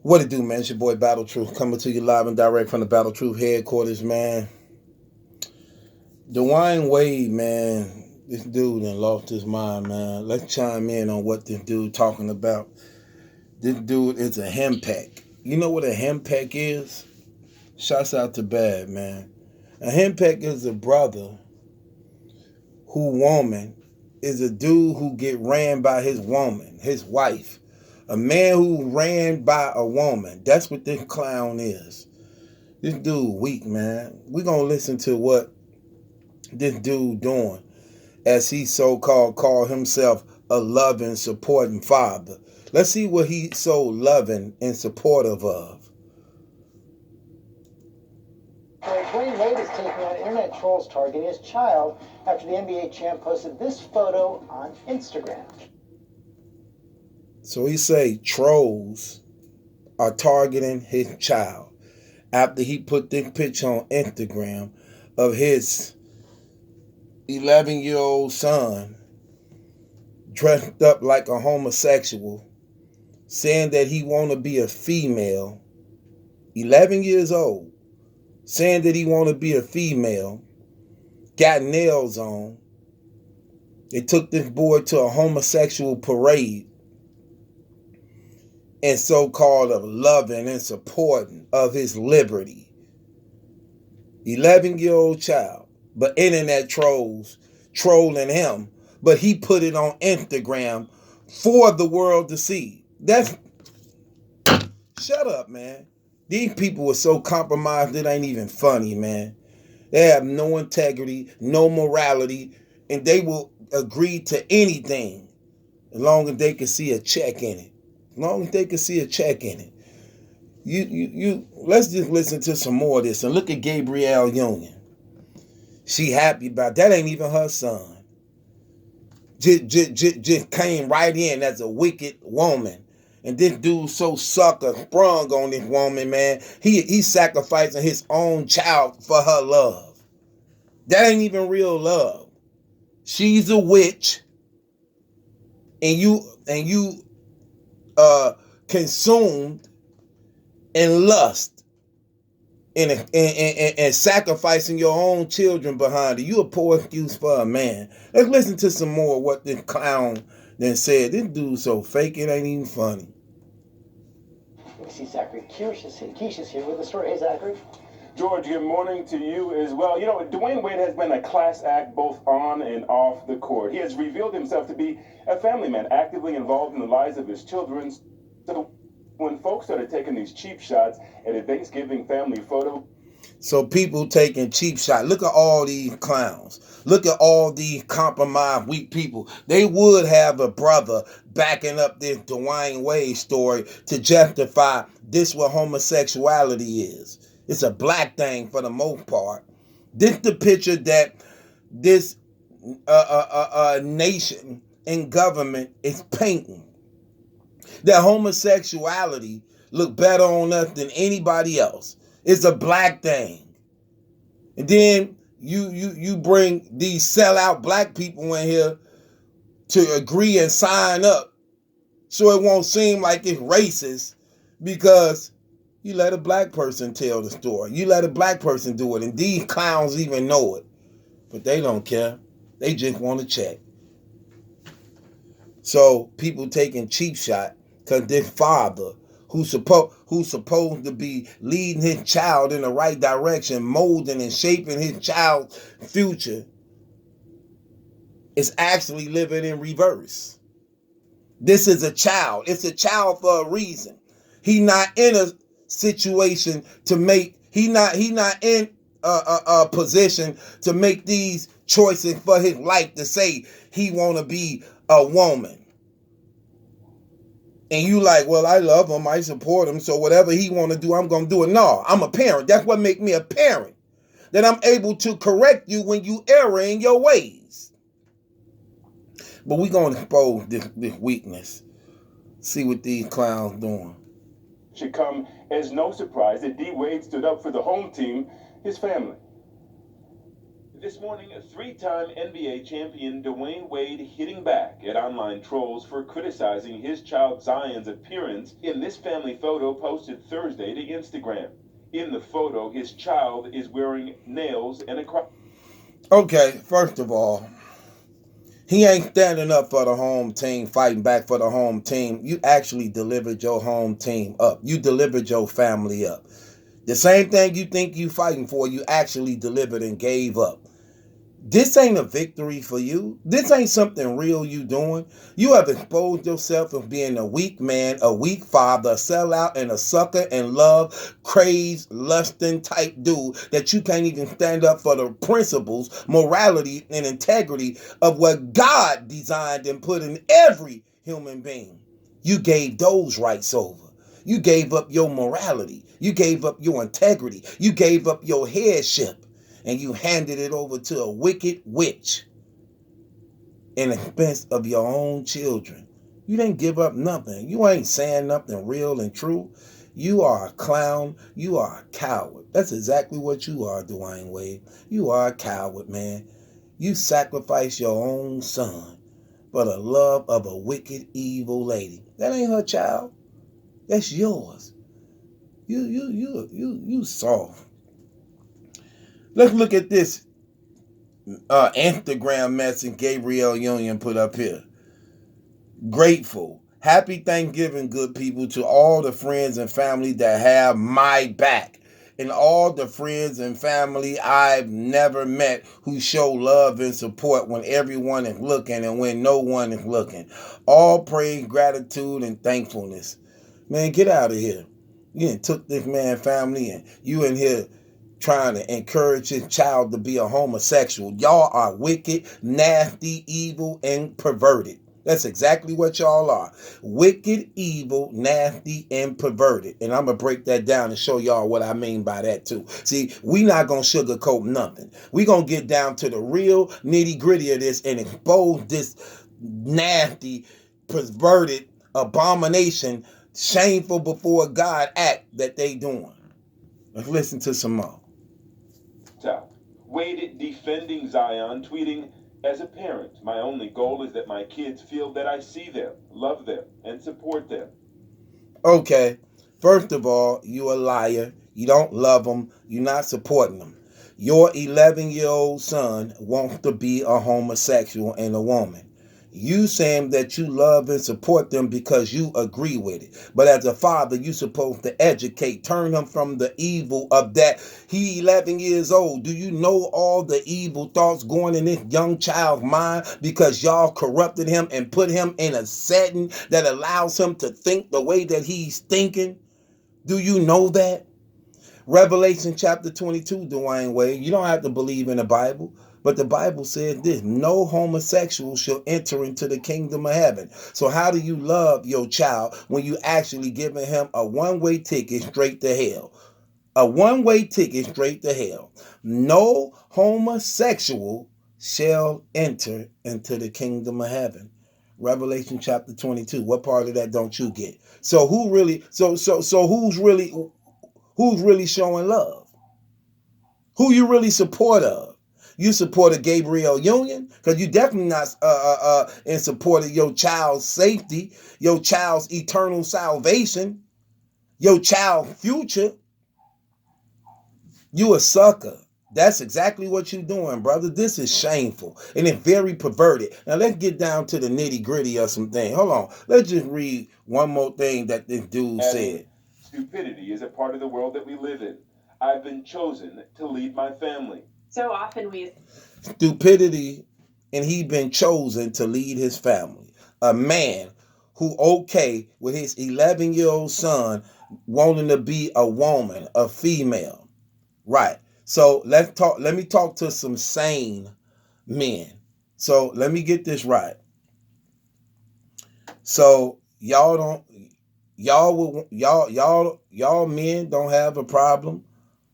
What it do, man? It's your boy Battle Truth coming to you live and direct from the Battle Truth headquarters, man. Dewayne Wade, man, this dude done lost his mind, man. Let's chime in on what this dude talking about. This dude is a henpeck. You know what a henpeck is? Shouts out to Bad, man. A henpeck is a brother who woman is a dude who get ran by his woman, his wife. A man who ran by a woman. That's what this clown is. This dude weak, man. We gonna listen to what this dude doing as he so-called call himself a loving, supporting father. Let's see what he's so loving and supportive of. Dwayne Wade is taking on internet trolls targeting his child after the NBA champ posted this photo on Instagram. So he say trolls are targeting his child after he put this picture on Instagram of his 11-year-old son dressed up like a homosexual, saying that he want to be a female, 11 years old, saying that he want to be a female, got nails on. They took this boy to a homosexual parade and so-called of loving and supporting of his liberty. 11-year-old child. But internet trolls trolling him. But he put it on Instagram for the world to see. That's... Shut up, man. These people are so compromised it ain't even funny, man. They have no integrity, no morality, and they will agree to anything as long as they can see a check in it. As long as they can see a check in it. Let's just listen to some more of this and look at Gabrielle Union. She happy about that. Ain't even her son. Just came right in as a wicked woman. And this dude so sucker sprung on this woman, man. He sacrificing his own child for her love. That ain't even real love. She's a witch. And you consumed in lust and sacrificing your own children behind it. You a poor excuse for a man. Let's listen to some more of what this clown then said. This dude so fake it ain't even funny. We see Zachary Keisha's here with the story. Hey, Zachary. George, good morning to you as well. You know, Dwayne Wade has been a class act both on and off the court. He has revealed himself to be a family man, actively involved in the lives of his children. So when folks started taking these cheap shots at a Thanksgiving family photo. So people taking cheap shots. Look at all these clowns. Look at all these compromised weak people. They would have a brother backing up this Dwayne Wade story to justify this what homosexuality is. It's a black thing for the most part. This the picture that this nation and government is painting. That homosexuality look better on us than anybody else. It's a black thing. And then you bring these sellout black people in here to agree and sign up so it won't seem like it's racist because you let a black person tell the story. You let a black person do it. And these clowns even know it. But they don't care. They just want to check. So people taking cheap shot because their father, who's supposed to be leading his child in the right direction, molding and shaping his child's future, is actually living in reverse. This is a child. It's a child for a reason. He not in a situation to make. He not in a position to make these choices for his life to say he want to be a woman. And you like, well, I love him, I support him, so whatever he want to do, I'm going to do it. No, I'm a parent. That's what make me a parent. That I'm able to correct you when you err in your ways. But we going to expose this weakness. See what these clowns doing. Should come as no surprise that D. Wade stood up for the home team, his family. This morning, three-time NBA champion Dewayne Wade hitting back at online trolls for criticizing his child Zion's appearance in this family photo posted Thursday to Instagram. In the photo, his child is wearing nails and a cross. Okay, first of all, he ain't standing up for the home team, fighting back for the home team. You actually delivered your home team up. You delivered your family up. The same thing you think you fighting for, you actually delivered and gave up. This ain't a victory for you. This ain't something real you doing. You have exposed yourself as being a weak man, a weak father, a sellout, and a sucker and love, crazed, lusting type dude that you can't even stand up for the principles, morality, and integrity of what God designed and put in every human being. You gave those rights over. You gave up your morality. You gave up your integrity. You gave up your headship. And you handed it over to a wicked witch in expense of your own children. You didn't give up nothing. You ain't saying nothing real and true. You are a clown. You are a coward. That's exactly what you are, Dewayne Wade. You are a coward, man. You sacrificed your own son for the love of a wicked, evil lady. That ain't her child. That's yours. You soft. Let's look at this Instagram message Gabrielle Union put up here. Grateful. Happy Thanksgiving, good people, to all the friends and family that have my back. And all the friends and family I've never met who show love and support when everyone is looking and when no one is looking. All praise, gratitude, and thankfulness. Man, get out of here. You done took this man's family and you in here trying to encourage his child to be a homosexual. Y'all are wicked, nasty, evil, and perverted. That's exactly what y'all are. Wicked, evil, nasty, and perverted. And I'm going to break that down and show y'all what I mean by that too. See, we not going to sugarcoat nothing. We going to get down to the real nitty gritty of this and expose this nasty, perverted abomination, shameful before God act that they doing. Let's listen to some more. Wade defending Zion, tweeting, "As a parent, my only goal is that my kids feel that I see them, love them, and support them." Okay, first of all, you a liar. You don't love them. You're not supporting them. Your 11-year-old son wants to be a homosexual and a woman. You saying that you love and support them because you agree with it. But as a father, you supposed to educate, turn him from the evil of that. He 11 years old. Do you know all the evil thoughts going in this young child's mind because y'all corrupted him and put him in a setting that allows him to think the way that he's thinking? Do you know that? Revelation chapter 22, Dewayne Wade. You don't have to believe in the Bible. But the Bible says this: no homosexual shall enter into the kingdom of heaven. So how do you love your child when you actually giving him a one-way ticket straight to hell? A one-way ticket straight to hell. No homosexual shall enter into the kingdom of heaven. Revelation chapter 22. What part of that don't you get? So who's really showing love? Who you really support of? You support a Gabrielle Union because you definitely not in support of your child's safety, your child's eternal salvation, your child's future. You a sucker. That's exactly what you're doing, brother. This is shameful and it's very perverted. Now let's get down to the nitty gritty of some things. Hold on. Let's just read one more thing that this dude said. Stupidity is a part of the world that we live in. I've been chosen to lead my family. So often we... Stupidity, and he been chosen to lead his family. A man who okay with his 11-year-old son wanting to be a woman, a female. Right. So let me talk to some sane men. So let me get this right. So y'all men don't have a problem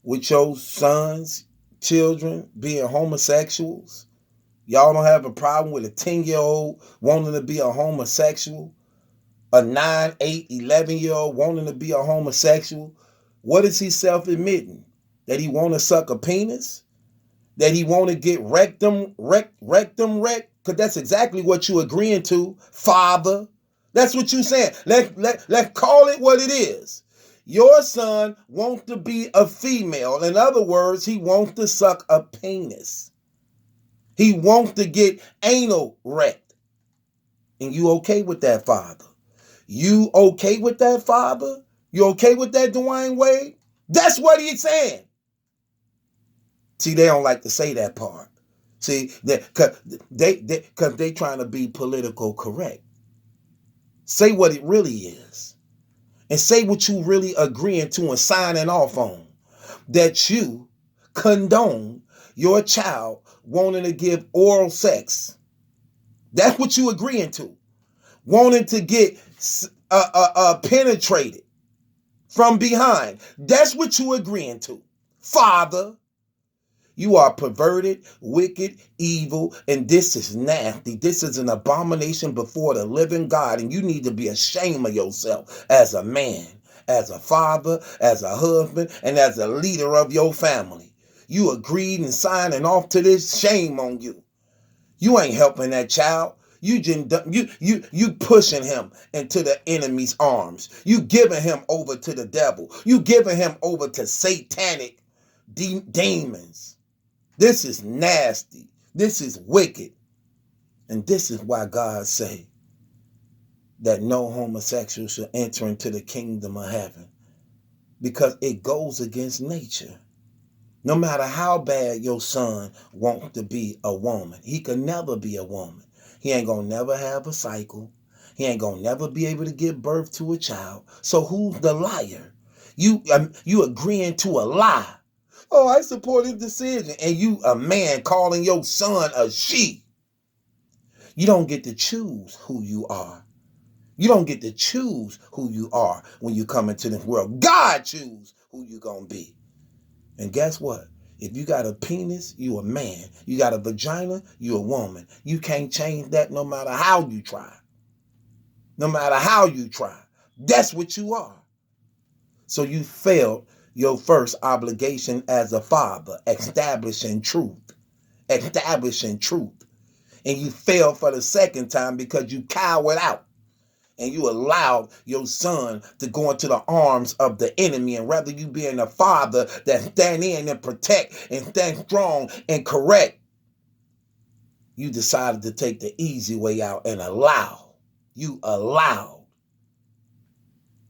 with your sons, children being homosexuals. Y'all don't have a problem with a 10-year-old wanting to be a homosexual, a 9, 8, 11-year-old wanting to be a homosexual. What is he self-admitting? That he want to suck a penis? that he want to get rectum wrecked, because that's exactly what you agreeing to, Father. That's what you saying. Let's call it what it is. Your son wants to be a female. In other words, he wants to suck a penis. He wants to get anal wrecked. And you okay with that, Father? You okay with that, Father? You okay with that, Dewayne Wade? That's what he's saying. See, they don't like to say that part. See, because they trying to be political correct. Say what it really is. And say what you really agreeing to and signing off on. That you condone your child wanting to give oral sex. That's what you agreeing to. Wanting to get penetrated from behind. That's what you agreeing to. Father, you are perverted, wicked, evil, and this is nasty. This is an abomination before the living God, and you need to be ashamed of yourself as a man, as a father, as a husband, and as a leader of your family. You agreed and signing off to this. Shame on you. You ain't helping that child. You pushing him into the enemy's arms. You giving him over to the devil. You giving him over to satanic demons. This is nasty. This is wicked. And this is why God say that no homosexual shall enter into the kingdom of heaven. Because it goes against nature. No matter how bad your son wants to be a woman, he can never be a woman. He ain't gonna never have a cycle. He ain't gonna never be able to give birth to a child. So who's the liar? You agreeing to a lie. Oh, I support his decision. And you a man calling your son a she. You don't get to choose who you are. You don't get to choose who you are when you come into this world. God choose who you gonna be. And guess what? If you got a penis, you a man. You got a vagina, you a woman. You can't change that no matter how you try. No matter how you try. That's what you are. So you failed your first obligation as a father, establishing truth. Establishing truth. And you failed for the second time because you cowered out. And you allowed your son to go into the arms of the enemy. And rather you being a father that stand in and protect and stand strong and correct, you decided to take the easy way out and allow. You allowed.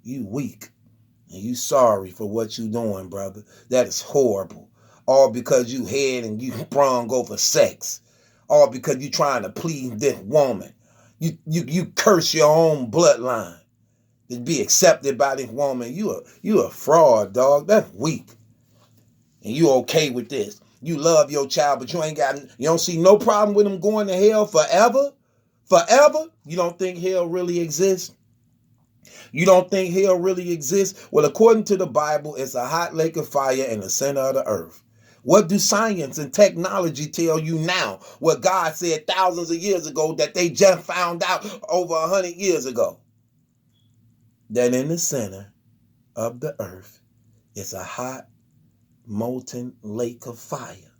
You weak. And you sorry for what you doing, brother. That is horrible. All because you had and you sprung over sex. All because you trying to please this woman. You curse your own bloodline to be accepted by this woman. You a fraud, dog. That's weak. And you okay with this. You love your child, but you don't see no problem with him going to hell forever? Forever? You don't think hell really exists? You don't think hell really exists? Well, according to the Bible, it's a hot lake of fire in the center of the earth. What do science and technology tell you now? What God said thousands of years ago that they just found out over 100 years ago. That in the center of the earth is a hot, molten lake of fire.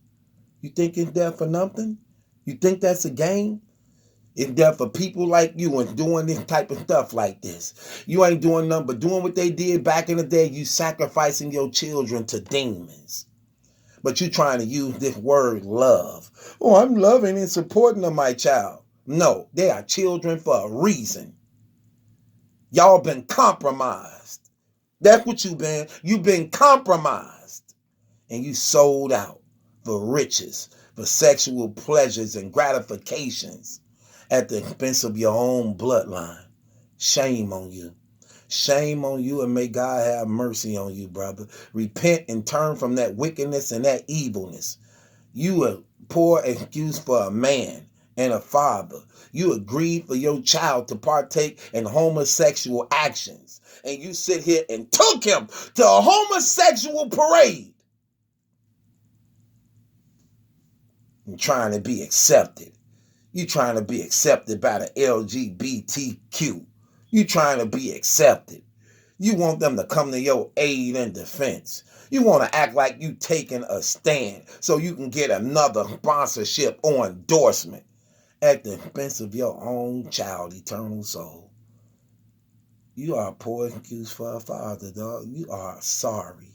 You think it's there for nothing? You think that's a game? It's there for people like you and doing this type of stuff like this. You ain't doing nothing but doing what they did back in the day. You sacrificing your children to demons. But you trying to use this word love. Oh, I'm loving and supporting of my child. No, they are children for a reason. Y'all been compromised. That's what you've been. You've been compromised. And you sold out for riches, for sexual pleasures and gratifications at the expense of your own bloodline. Shame on you. Shame on you, and may God have mercy on you, brother. Repent and turn from that wickedness and that evilness. You a poor excuse for a man and a father. You agreed for your child to partake in homosexual actions. And you sit here and took him to a homosexual parade. And trying to be accepted. You trying to be accepted by the LGBTQ. You trying to be accepted. You want them to come to your aid and defense. You want to act like you taking a stand so you can get another sponsorship or endorsement at the expense of your own child, eternal soul. You are a poor excuse for a father, dog. You are sorry.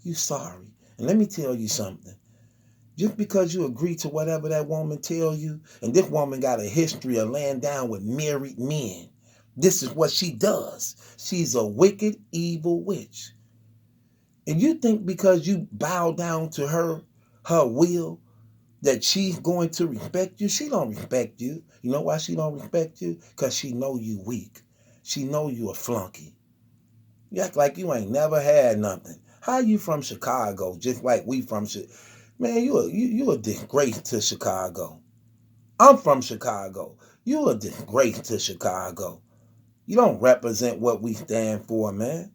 You sorry. And let me tell you something. Just because you agree to whatever that woman tell you, and this woman got a history of laying down with married men. This is what she does. She's a wicked, evil witch. And you think because you bow down to her will, that she's going to respect you? She don't respect you. You know why she don't respect you? Because she know you weak. She know you a flunky. You act like you ain't never had nothing. How you from Chicago, just like we from Chicago? Man, you a disgrace to Chicago. I'm from Chicago. You a disgrace to Chicago. You don't represent what we stand for, man.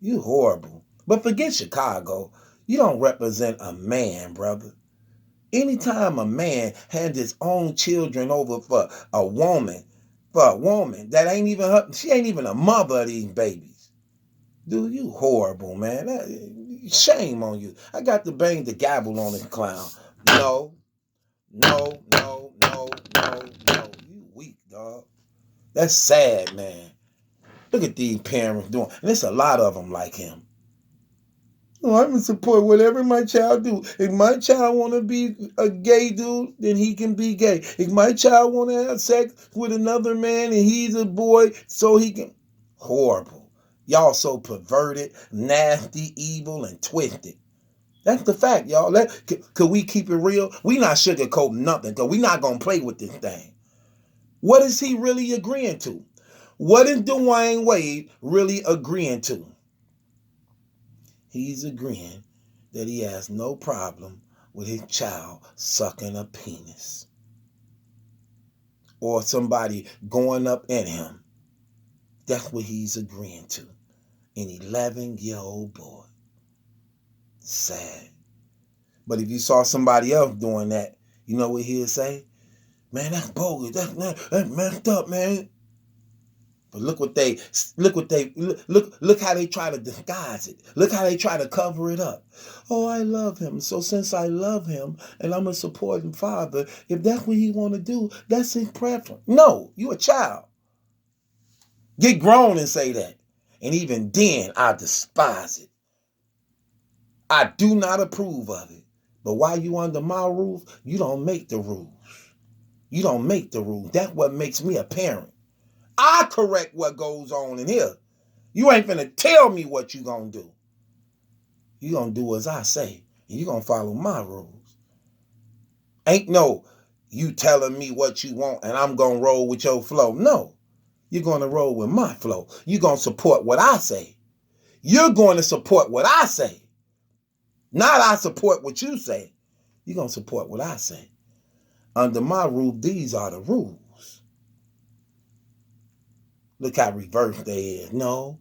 You horrible. But forget Chicago. You don't represent a man, brother. Anytime a man hands his own children over for a woman that ain't even her, she ain't even a mother of these babies. Dude, you horrible, man. Shame on you. I got to bang the gavel on this clown. No. You weak, dog. That's sad, man. Look at these parents doing. And there's a lot of them like him. Oh, I'm going to support whatever my child do. If my child want to be a gay dude, then he can be gay. If my child want to have sex with another man and he's a boy, so he can. Horrible. Y'all so perverted, nasty, evil, and twisted. That's the fact, y'all. Could we keep it real? We not sugarcoating nothing, because we not going to play with this thing. What is he really agreeing to? What is Dewayne Wade really agreeing to? He's agreeing that he has no problem with his child sucking a penis or somebody going up in him. That's what he's agreeing to. An 11-year-old boy. Sad. But if you saw somebody else doing that, you know what he'd say? Man, that's bogus. That's messed up, man. But look how they try to disguise it. Look how they try to cover it up. Oh, I love him. So since I love him and I'm a supporting father, if that's what he want to do, that's his preference. No, you a child. Get grown and say that. And even then, I despise it. I do not approve of it. But while you under my roof, you don't make the rules. You don't make the rules. That's what makes me a parent. I correct what goes on in here. You ain't finna tell me what you gonna do. You gonna do as I say, and you gonna follow my rules. Ain't no you telling me what you want and I'm gonna roll with your flow. No, you're gonna roll with my flow. You're gonna support what I say. You're going to support what I say. Not I support what you say. You're gonna support what I say. Under my roof, these are the rules. Look how reversed they is. No.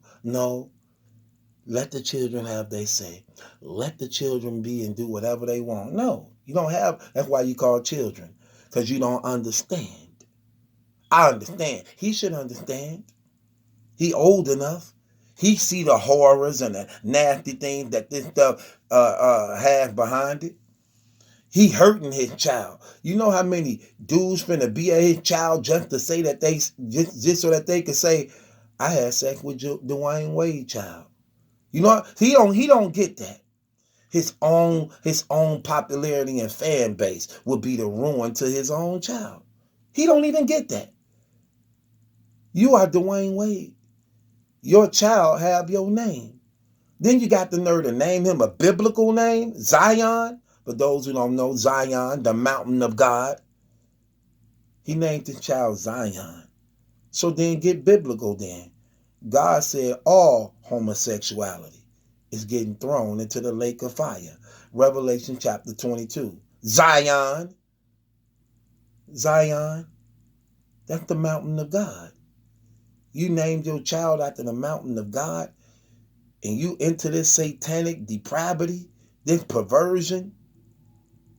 Let the children have their say. Let the children be and do whatever they want. No, you don't have. That's why you call children. Because you don't understand. I understand. He should understand. He old enough. He see the horrors and the nasty things that this stuff has behind it. He hurting his child. You know how many dudes finna be at his child just to say that they just so that they can say, I had sex with Dewayne Wade child. You know, he don't get that. His own popularity and fan base will be the ruin to his own child. He don't even get that. You are Dewayne Wade. Your child have your name. Then you got the nerve to name him a biblical name, Zion. For those who don't know, Zion, the mountain of God. He named his child Zion. So then get biblical then. God said all homosexuality is getting thrown into the lake of fire. Revelation chapter 22. Zion. That's the mountain of God. You named your child after the mountain of God, and you into this satanic depravity, this perversion.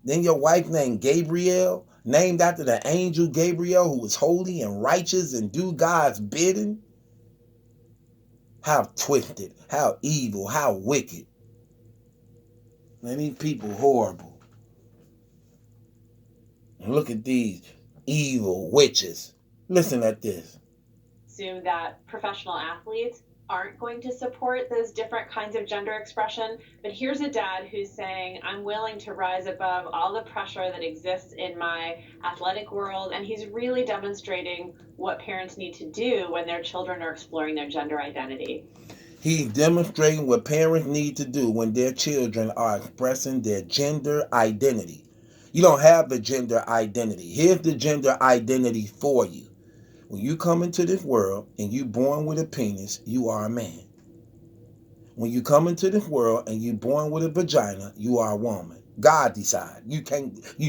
Then your wife named Gabrielle, named after the angel Gabriel, who was holy and righteous and do God's bidding. How twisted, how evil, how wicked. Man, these people horrible. And look at these evil witches. Listen at this. Assume that professional athletes aren't going to support those different kinds of gender expression. But here's a dad who's saying, I'm willing to rise above all the pressure that exists in my athletic world. And he's really demonstrating what parents need to do when their children are exploring their gender identity. He's demonstrating what parents need to do when their children are expressing their gender identity. You don't have the gender identity. Here's the gender identity for you. When you come into this world and you born with a penis, you are a man. When you come into this world and you born with a vagina, you are a woman. God decide. You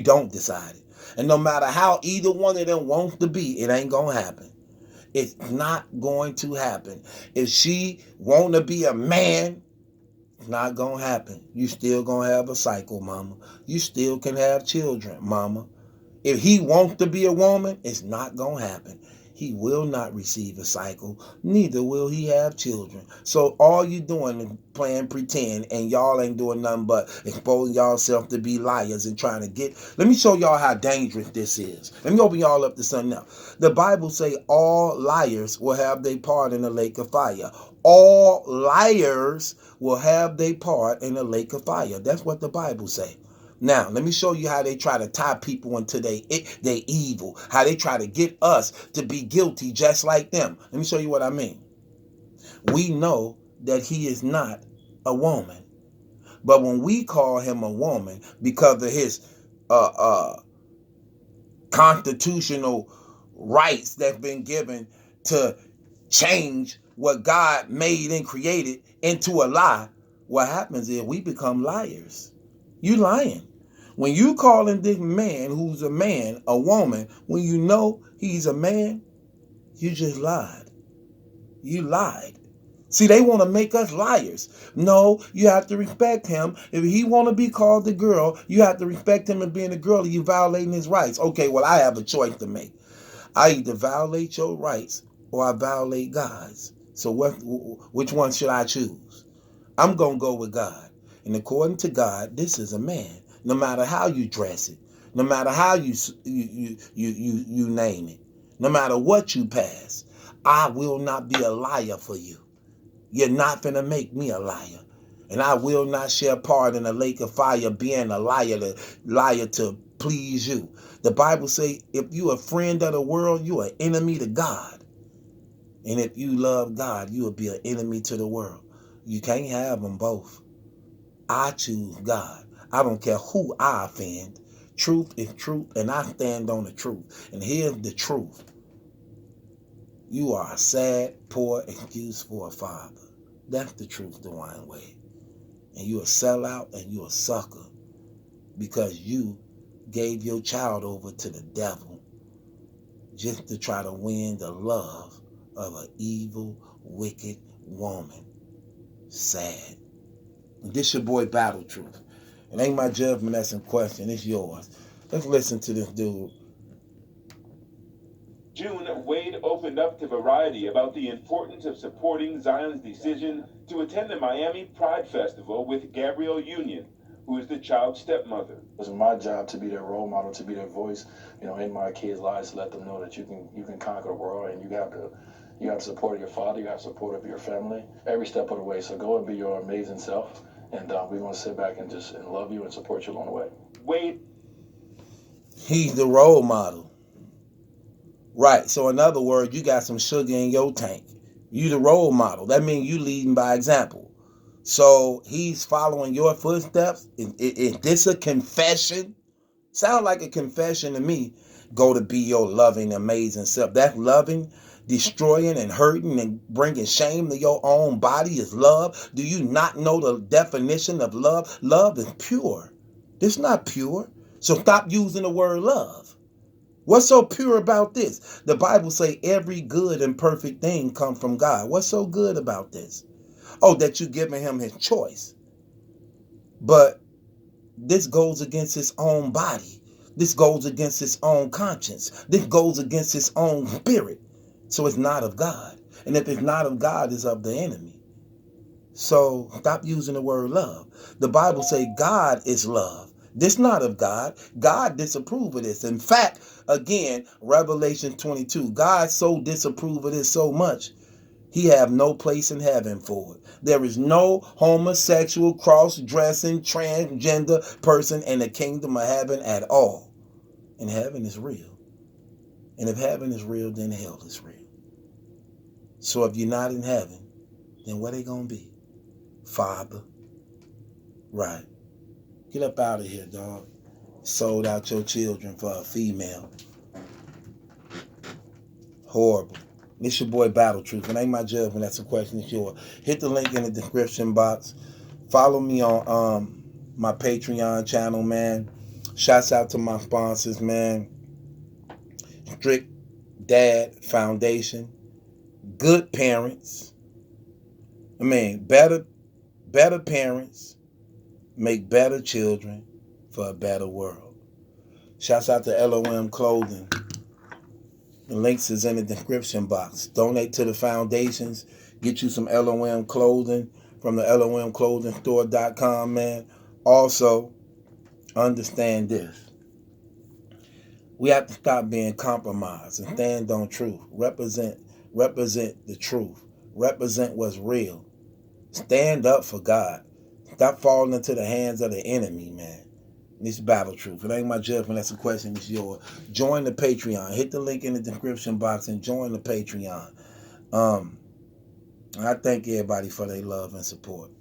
don't decide it. And no matter how either one of them wants to be, it ain't gonna happen. It's not going to happen. If she want to be a man, it's not going to happen. You still going to have a cycle, mama. You still can have children, mama. If he wants to be a woman, it's not going to happen. He will not receive a cycle, neither will he have children. So all you doing is playing pretend, and y'all ain't doing nothing but exposing yourself to be liars and trying to get. Let me show y'all how dangerous this is. Let me open y'all up to something else. The Bible say all liars will have their part in the lake of fire. All liars will have their part in the lake of fire. That's what the Bible say. Now, let me show you how they try to tie people into they evil, how they try to get us to be guilty just like them. Let me show you what I mean. We know that he is not a woman, but when we call him a woman because of his constitutional rights that's been given to change what God made and created into a lie, what happens is we become liars. You lying. When you calling this man who's a man a woman, when you know he's a man, you just lied. You lied. See, they want to make us liars. No, you have to respect him. If he want to be called the girl, you have to respect him and being a girl, you violating his rights. Okay, well, I have a choice to make. I either violate your rights or I violate God's. So which one should I choose? I'm going to go with God. And according to God, this is a man. No matter how you dress it, no matter how you name it, no matter what you pass, I will not be a liar for you. You're not finna make me a liar. And I will not share part in the lake of fire being a liar to please you. The Bible say if you a friend of the world, you are an enemy to God. And if you love God, you will be an enemy to the world. You can't have them both. I choose God. I don't care who I offend. Truth is truth, and I stand on the truth. And here's the truth. You are a sad, poor excuse for a father. That's the truth, Dewayne Wade. And you a sellout and you a sucker because you gave your child over to the devil just to try to win the love of an evil, wicked woman. Sad. And this your boy Battle Truth. It ain't my judgment that's in question. It's yours. Let's listen to this dude. June, Wade opened up to Variety about the importance of supporting Zion's decision to attend the Miami Pride Festival with Gabrielle Union, who is the child's stepmother. It was my job to be their role model, to be their voice, in my kids' lives, to let them know that you can conquer the world, and you have support of your father, you have support of your family, every step of the way. So go and be your amazing self, and we're going to sit back and love you and support you along the way. Wade. He's the role model. Right. So in other words, you got some sugar in your tank. You the role model. That means you leading by example. So he's following your footsteps. Is this a confession? Sound like a confession to me. Go to be your loving, amazing self. That's loving, destroying and hurting and bringing shame to your own body is love. Do you not know the definition of love? Love is pure. It's not pure. So stop using the word love. What's so pure about this? The Bible say every good and perfect thing come from God. What's so good about this? Oh, that you're giving him his choice. But this goes against his own body. This goes against his own conscience. This goes against his own spirit. So it's not of God. And if it's not of God, it's of the enemy. So stop using the word love. The Bible say God is love. This not of God. God disapprove of this. In fact, again, Revelation 22, God so disapprove of this so much, he have no place in heaven for it. There is no homosexual, cross-dressing, transgender person in the kingdom of heaven at all. And heaven is real. And if heaven is real, then hell is real. So if you're not in heaven, then where they gonna be? Father. Right. Get up out of here, dog. Sold out your children for a female. Horrible. This your boy Battle Truth. It ain't my judgment. That's a question. It's yours. Hit the link in the description box. Follow me on my Patreon channel, man. Shouts out to my sponsors, man. Strict Dad Foundation. Good parents. Better parents make better children for a better world. Shouts out to LOM Clothing. The links is in the description box. Donate to the foundations. Get you some LOM clothing from the LOMclothingstore.com, man. Also, understand this. We have to stop being compromised and stand on truth. Represent the truth. Represent what's real. Stand up for God. Stop falling into the hands of the enemy, man. This is Battle Truth. It ain't my judgment. That's a question. It's yours. Join the Patreon. Hit the link in the description box and join the Patreon. I thank everybody for their love and support.